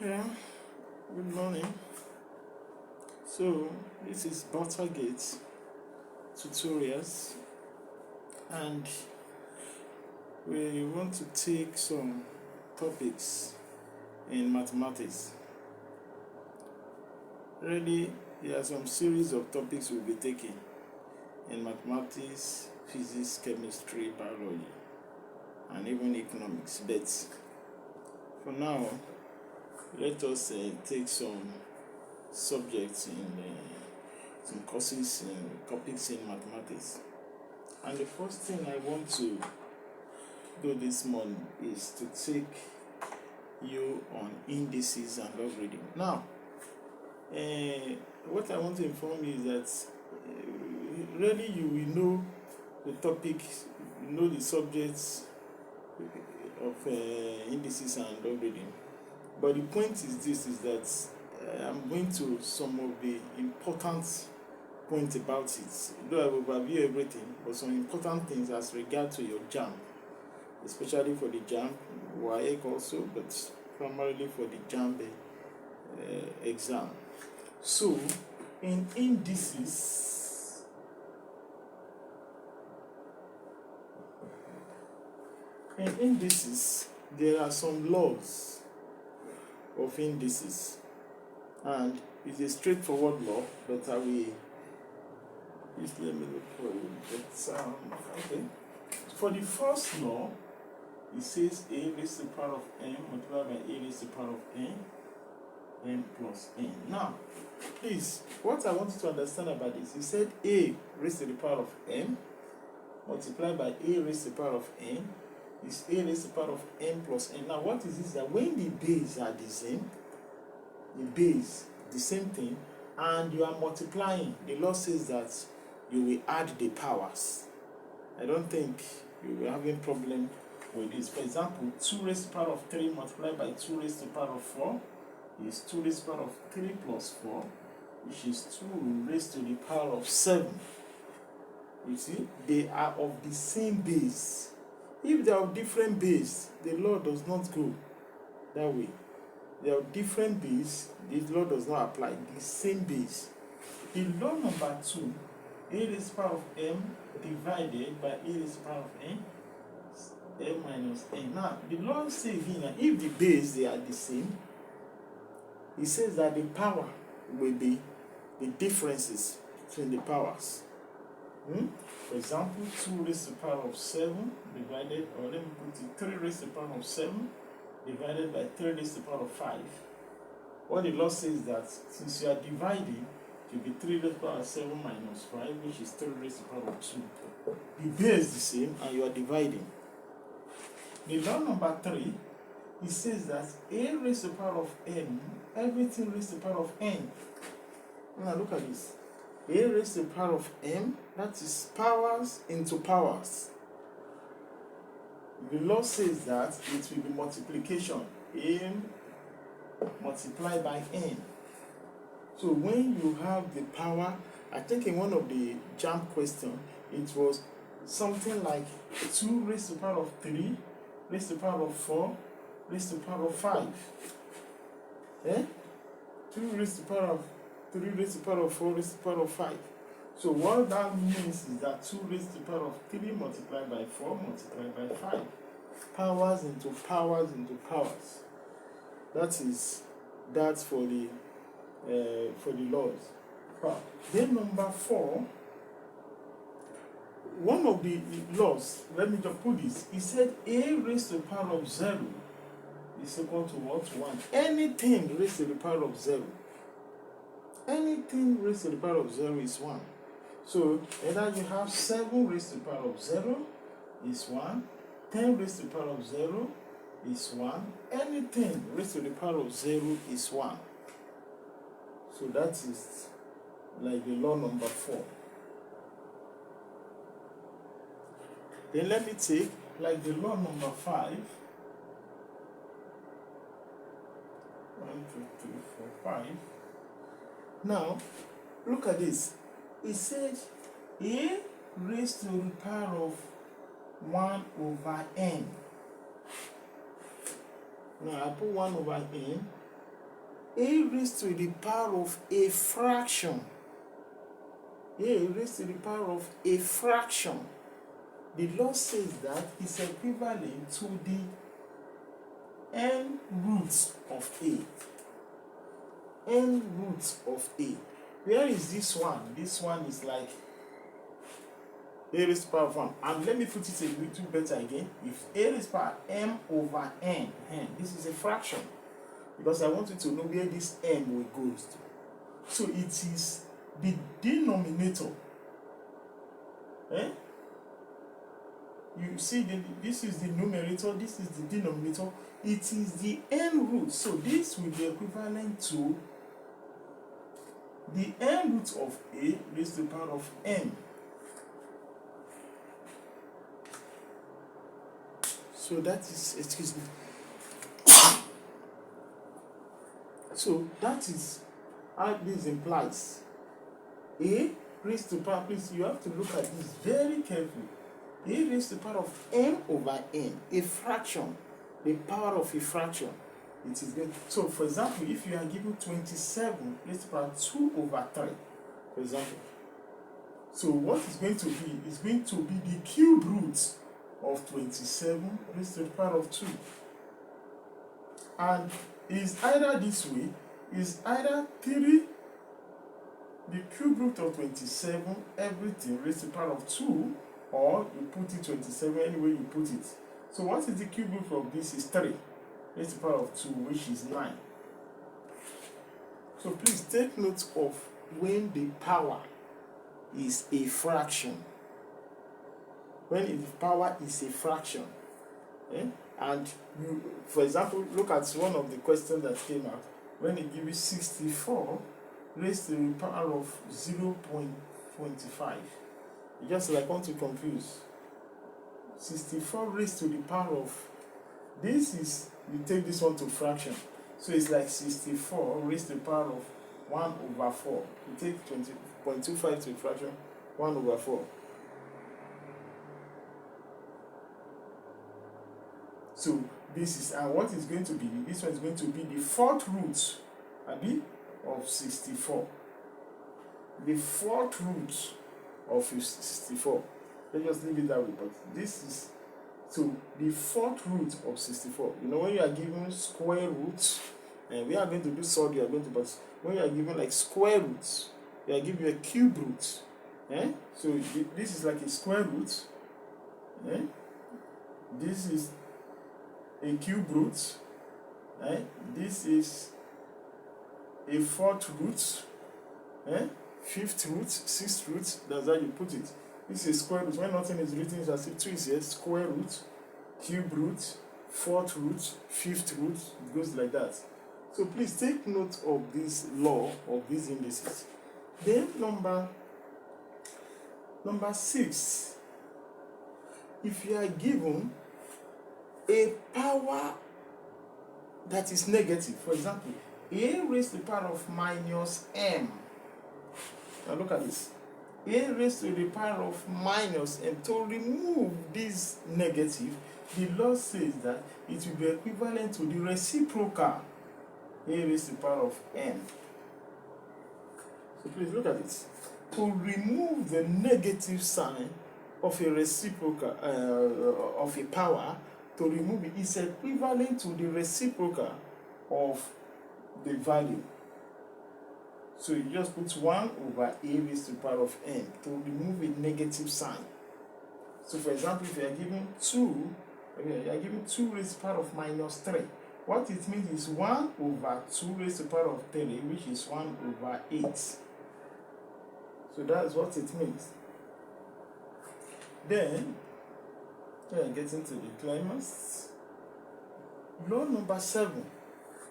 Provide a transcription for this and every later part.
Yeah, good morning. So, this is Buttergate tutorials, and we want to take some topics in mathematics. Really, there are some series of topics we'll be taking in mathematics, physics, chemistry, biology, and even economics. But for now, let us take some subjects in some courses and topics in mathematics. And the first thing I want to do this morning is to take you on indices and logarithm. Now, what I want to inform you is that really you will know the topic, you know the subjects of indices and logarithm. But the point is this: is that I'm going to some of the important points about it. Though I will overview everything, but some important things as regard to your JAMB, especially for the JAMB, WAEC also, but primarily for the JAMB exam. So, in indices, there are some laws of indices, and it's a straightforward law, but I will just let me look for it. But, okay. For the first law, it says a raised to the power of m multiplied by a raised to the power of n plus n. Now, please, what I want you to understand about this, he said a raised to the power of m multiplied by a raised to the power of n is a raised to the power of n plus n. Now, what is this? That when the base are the same, the same thing, and you are multiplying, the law says that you will add the powers. I don't think you will have any problem with this. For example, 2 raised to the power of 3 multiplied by 2 raised to the power of 4 is 2 raised to the power of 3 plus 4, which is 2 raised to the power of 7. You see, they are of the same base. If they are of different base, the law does not go that way. They are different base, this law does not apply. The same base. The law number 2, a raised to the power of m divided by a raised to the power of n minus n. Now, the law says here, if the base they are the same, it says that the power will be the differences between the powers. For example, 2 raised to the power of 7 divided, or let me put it, 3 raised to the power of 7 divided by 3 raised to the power of 5. What the law says is that since you are dividing, it will be 3 raised to the power of 7 minus 5, which is 3 raised to the power of 2. The base is the same, and you are dividing. The law number 3, it says that a raised to the power of n, everything raised to the power of n. Now look at this. A raised to the power of m, that is powers into powers. The law says that it will be multiplication, m multiplied by n. So when you have the power, I think in one of the JAMB question, it was something like 2 raised to the power of 3 raised to the power of 4 raised to the power of 5. 2 raised to the power of 3 raised to the power of 4 raised to the power of 5. So what that means is that 2 raised to the power of 3 multiplied by 4 multiplied by 5. Powers into powers into powers. That's for the laws. Then number 4, one of the laws, let me just put this, it said a raised to the power of 0 is equal to what? 1. Anything raised to the power of 0. Anything raised to the power of 0 is 1. So either you have 7 raised to the power of 0 is 1. 10 raised to the power of 0 is 1. Anything raised to the power of 0 is 1. So that is like the law number 4. Then let me take like the law number 5. 1, 2, 3, 4, 5. Now, look at this. It says a raised to the power of 1 over n. Now I put 1 over n a raised to the power of a fraction. A raised to the power of a fraction. The law says that is equivalent to the n roots of a. N roots of a. Where is this one? This one is like a raised to the power of 1. And let me put it a little better again. If a raised to the power m over n, this is a fraction. Because I want you to know where this m will go to. So it is the denominator. You see, this is the numerator, this is the denominator. It is the n root. So this will be equivalent to the n root of a raised to the power of m. So that is, excuse me. So that is how this implies. A raised to the power, please, you have to look at this very carefully. A raised to the power of m over n, a fraction, the power of a fraction. It is good. So, for example, if you are given 27 raised to the power 2 over 3, for example, so what is going to be is going to be the cube root of 27 raised to the power of 2. And is either this way, is either 3, the cube root of 27, everything raised to the power of 2, or you put it 27 anyway you put it. So what is the cube root of this? Is 3 raised to the power of 2, which is 9. So please take note of when the power is a fraction. When the power is a fraction. And you, for example, look at one of the questions that came out. When they give you 64 raised to the power of 0.25. You just like want to confuse. 64 raised to the power of, this is, you take this one to fraction. So it's like 64 raised to the power of 1 over 4. You take 20.25 to a fraction, 1 over 4. So this is, and what is going to be, this one is going to be the fourth root, of 64. The fourth root of 64. Let's just leave it that way, but this is, so the fourth root of 64. You know, when you are given square roots, and we are going to do solve, you are going to, but when you are given like square roots, they are giving you a cube root. So this is like a square root. This is a cube root. This is a fourth root. Fifth root, sixth root, that's how you put it. This is square root. When nothing is written, it's as if 2 is here. Square root, cube root, fourth root, fifth root. It goes like that. So please take note of this law of these indices. Then number 6. If you are given a power that is negative, for example, a raised to the power of minus m. Now look at this. A raised to the power of minus m. To remove this negative, the law says that it will be equivalent to the reciprocal a raised to the power of n. So please look at it. To remove the negative sign of a reciprocal of a power, to remove it is equivalent to the reciprocal of the value. So you just put 1 over a raised to the power of n to remove a negative sign. So for example, if you are given 2, you are given 2 raised to the power of minus 3. What it means is 1 over 2 raised to the power of 3, which is 1 over 8. So that's what it means. Then, we are getting to the climax. Law number 7.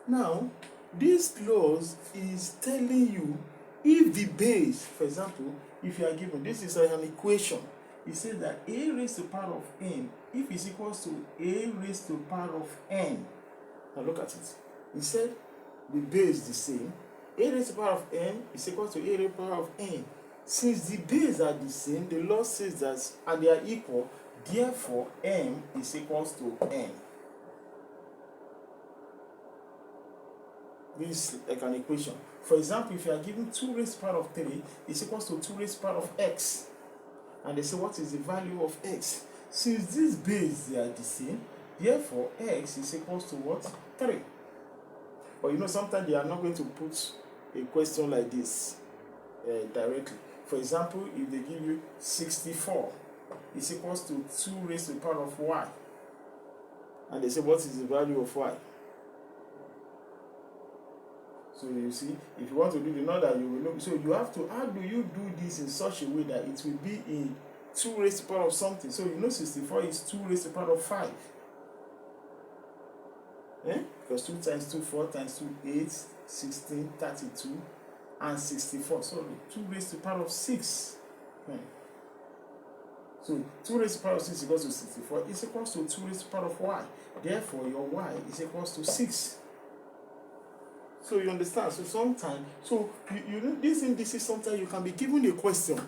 Now, this law is telling you if the base, for example, if you are given, this is an equation. It says that a raised to the power of n, if it's equals to a raised to the power of n. Now look at it. It said the base is the same. A raised to the power of n is equal to a raised to the power of n. Since the base are the same, the law says that and they are equal, therefore m is equals to n. This is like an equation. For example, if you are given 2 raised to the power of 3 is equals to 2 raised to the power of x, and they say what is the value of x? Since this base they are the same, therefore x is equals to what? 3. But you know, sometimes they are not going to put a question like this directly. For example, if they give you 64 is equals to 2 raised to the power of y, and they say what is the value of y? So you see, if you want to do the number, you will know. So you have to, how do you do this in such a way that it will be in 2 raised to the power of something? So you know 64 is 2 raised to the power of 5. Because 2 times 2, 4 times 2, 8, 16, 32, and 64. Sorry, 2 raised to the power of 6. So 2 raised to the power of 6 is equals to 64 is equals to 2 raised to the power of y. Therefore, your y is equals to 6. So you understand? So sometimes, so you know, this indices, sometimes you can be given a question.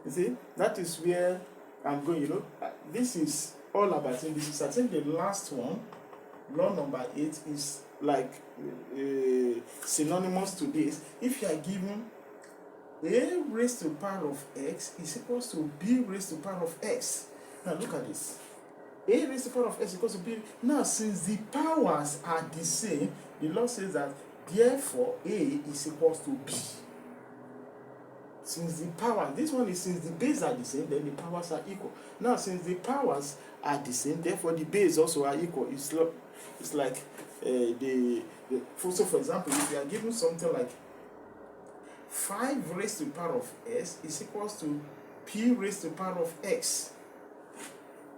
You see, that is where I'm going. You know, this is all about indices. I think the last one, law number 8, is like synonymous to this. If you are given a raised to the power of x is equals to b raised to the power of x. Now look at this. A raised to the power of x is equals to b. Now, since the powers are the same, the law says that therefore a is equals to b. Since the power, this one is since the base are the same, then the powers are equal. Now, since the powers are the same, therefore the base also are equal. It's like so for example, if you are given something like 5 raised to the power of s is equals to p raised to the power of x.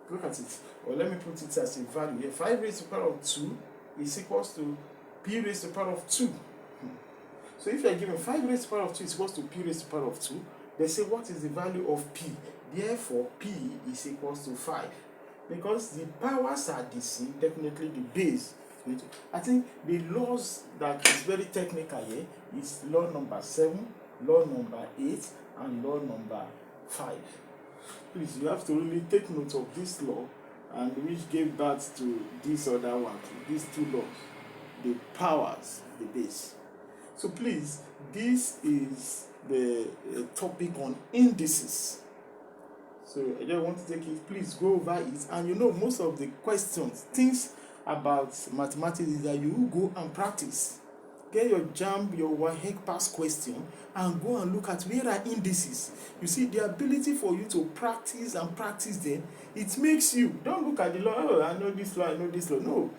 Look at it. Or let me put it as a value here. 5 raised to the power of 2 is equals to p raised to the power of 2. So if you are given 5 raised to the power of 2 is equals to p raised to the power of 2, they say what is the value of p? Therefore, p is equals to 5. Because the powers are the same, definitely the base. I think the laws that is very technical here is law number 7, law number 8, and law number 5. Please, you have to really take note of this law and which gave birth to this other one, these 2 laws, the powers, the base. So please, this is the topic on indices. So I just want to take it, please go over it. And you know, most of the questions, things about mathematics is that you go and practice. Get your JAMB, your WAEC pass question, and go and look at where are indices. You see, the ability for you to practice and practice them, it makes you, don't look at the law, oh, I know this law, I know this law. No.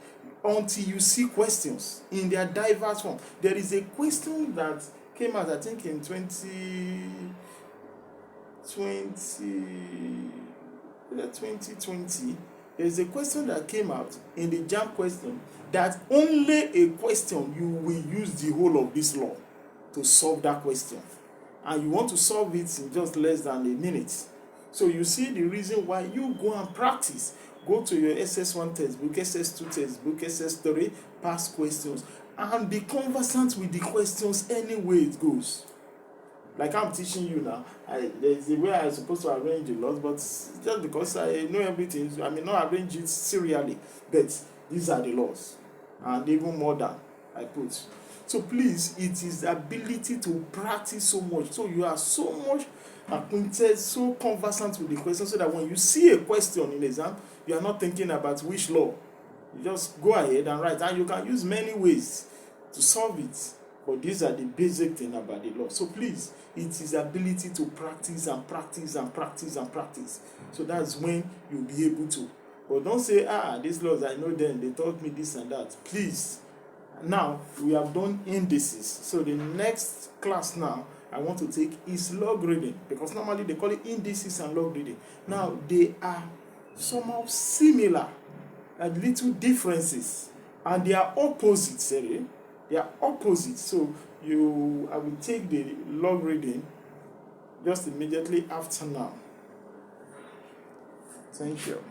Until you see questions in their diverse form. There is a question that came out, I think, in 2020. There is a question that came out in the JAMB question that only a question you will use the whole of this law to solve that question. And you want to solve it in just less than a minute. So you see the reason why you go and practice. Go to your SS1 textbook, SS2 textbook, SS3, past questions, and be conversant with the questions any way it goes. Like I'm teaching you now, there's a way I'm supposed to arrange the laws, but just because I know everything, I may not arrange it serially, but these are the laws, and even more than I put. So please, it is the ability to practice so much, so you are so much acquainted, so conversant with the question, so that when you see a question in exam, you are not thinking about which law. You just go ahead and write, and you can use many ways to solve it. But these are the basic thing about the law. So please, it is the ability to practice and practice and practice and practice. So that's when you'll be able to. But don't say, these laws, I know them, they taught me this and that. Please. Now, we have done indices. So the next class now I want to take is log reading. Because normally they call it indices and log reading. Now, they are somehow similar, and little differences. And they are opposites, sorry. They are opposites. So I will take the log reading just immediately after now. Thank you.